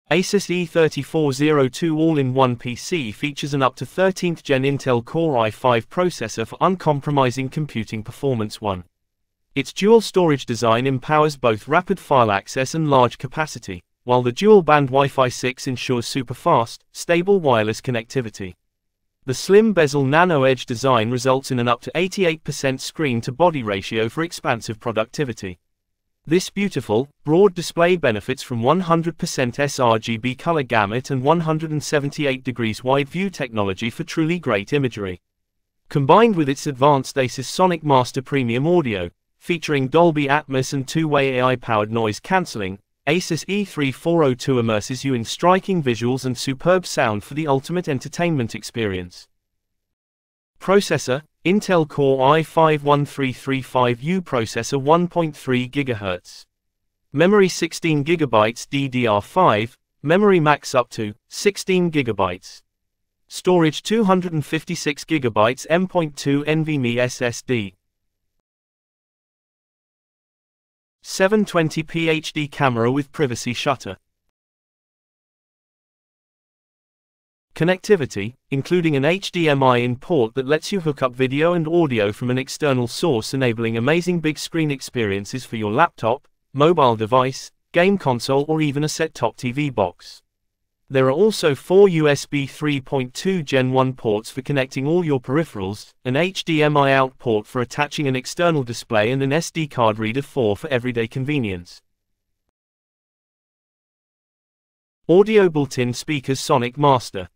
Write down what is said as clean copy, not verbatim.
ASUS E3402 all-in-one PC features an up to 13th Gen Intel Core i5 processor for uncompromising computing performance. Its dual storage design empowers both rapid file access and large capacity, while the dual-band Wi-Fi 6 ensures super-fast, stable wireless connectivity. The slim bezel nano edge design results in an up to 88% screen-to-body ratio for expansive productivity. This beautiful, broad display benefits from 100% sRGB color gamut and 178 degrees wide view technology for truly great imagery. Combined with its advanced ASUS Sonic Master Premium audio, featuring Dolby Atmos and two-way AI-powered noise cancelling, ASUS E3402 immerses you in striking visuals and superb sound for the ultimate entertainment experience. Processor: Intel Core i5-1335U processor 1.3 GHz. Memory 16 GB DDR5, memory max up to 16 GB. Storage 256 GB M.2 NVMe SSD. 720p HD camera with privacy shutter. Connectivity, including an HDMI in port that lets you hook up video and audio from an external source, enabling amazing big screen experiences for your laptop, mobile device, game console, or even a set-top TV box. There are also 4 USB 3.2 Gen 1 ports for connecting all your peripherals, an HDMI out port for attaching an external display, and an SD card reader for everyday convenience. Audio built-in speakers Sonic Master.